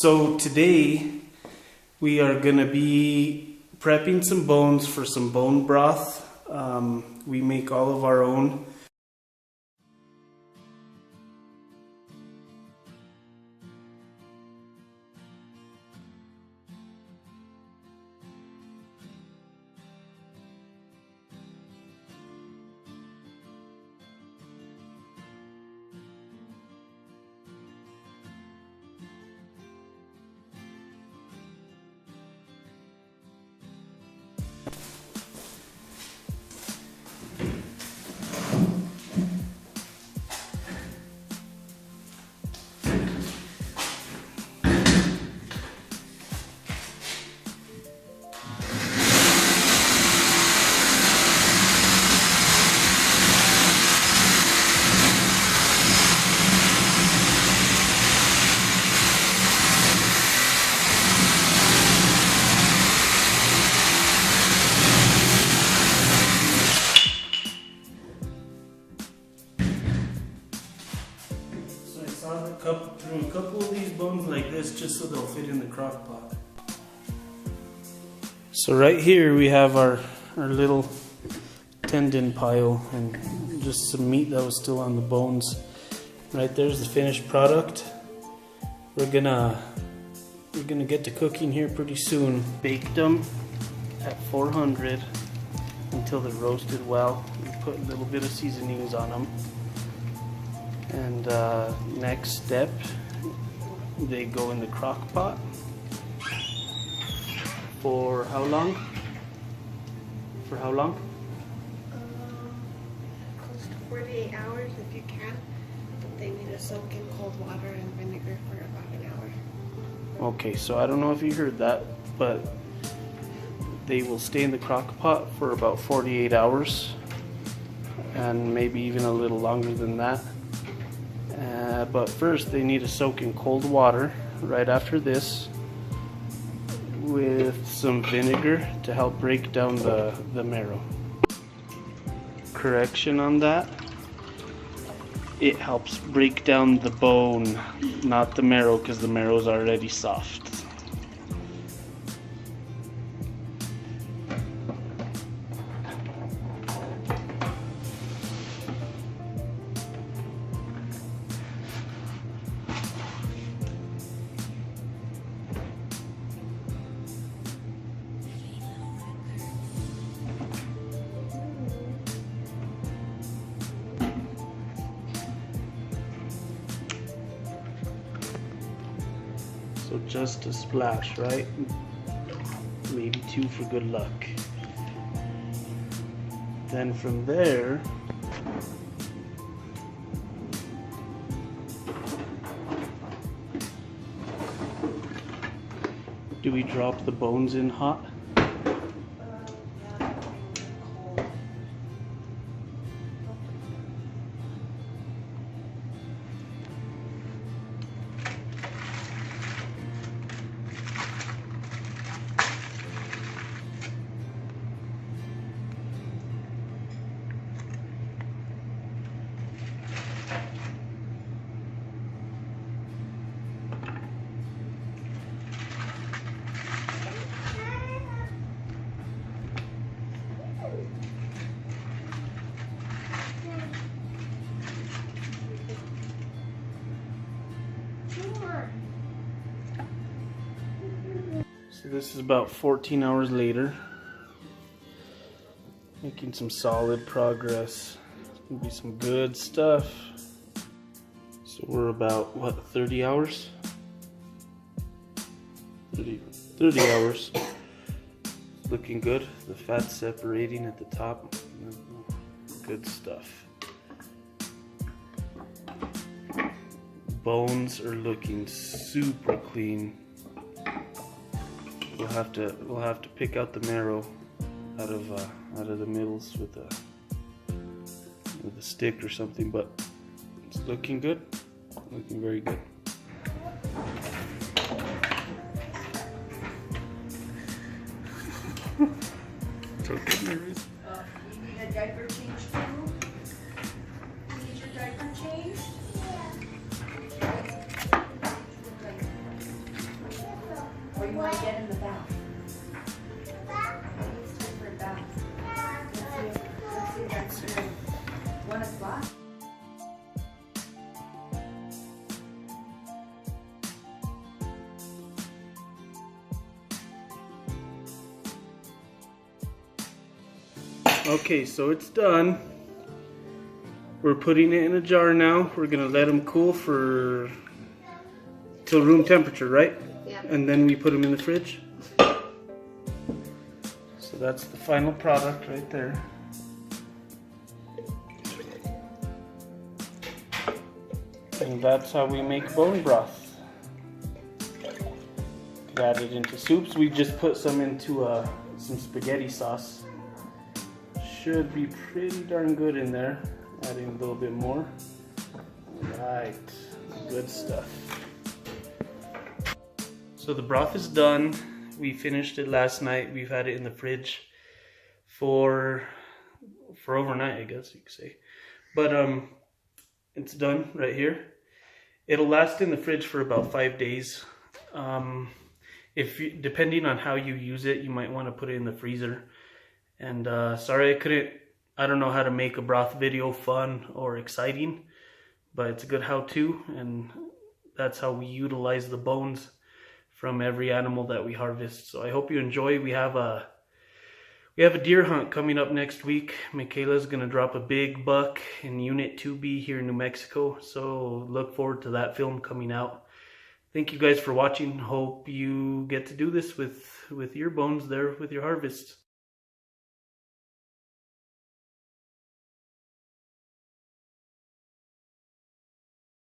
So today we are going to be prepping some bones for some bone broth. We make all of our own. Through a couple of these bones like this just so they'll fit in the crock pot. So right here we have our little tendon pile and just some meat that was still on the bones. Right there's the finished product. We're gonna get to cooking here pretty soon. Baked them at 400 until they're roasted well. We put a little bit of seasonings on them. And next step, they go in the crock pot for how long? For how long? Close to 48 hours if you can, but they need to soak in cold water and vinegar for about an hour. Okay, so I don't know if you heard that, but they will stay in the crock pot for about 48 hours and maybe even a little longer than that. But first they need to soak in cold water right after this with some vinegar to help break down the marrow. Correction on that, it helps break down the bone, not the marrow, because the marrow is already soft. So just a splash, right? Maybe two for good luck. Then from there, do we drop the bones in hot? So this is about 14 hours later. Making some solid progress. Gonna be some good stuff. So we're about, what, 30 hours? 30 hours. Looking good. The fat's separating at the top. Good stuff. Bones are looking super clean. We'll have to pick out the marrow out of the middles with a stick or something, but it's looking good. Looking very good. So nervous. You need a diaper change too? You need your diaper changed? Okay, so it's done. We're putting it in a jar now. We're gonna let them cool for till room temperature, right? Yeah. And then we put them in the fridge. So that's the final product right there. And that's how we make bone broth. Could add it into soups. We just put some into some spaghetti sauce. Should be pretty darn good in there. Adding a little bit more. Right, good stuff. So the broth is done. We finished it last night. We've had it in the fridge for overnight, I guess you could say. But it's done right here. It'll last in the fridge for about 5 days. Depending on how you use it, you might want to put it in the freezer. And sorry I don't know how to make a broth video fun or exciting, but it's a good how-to, and that's how we utilize the bones from every animal that we harvest. So I hope you enjoy. We have a deer hunt coming up next week. Michaela's gonna drop a big buck in Unit 2B here in New Mexico, so look forward to that film coming out. Thank you guys for watching. Hope you get to do this with your bones there with your harvest.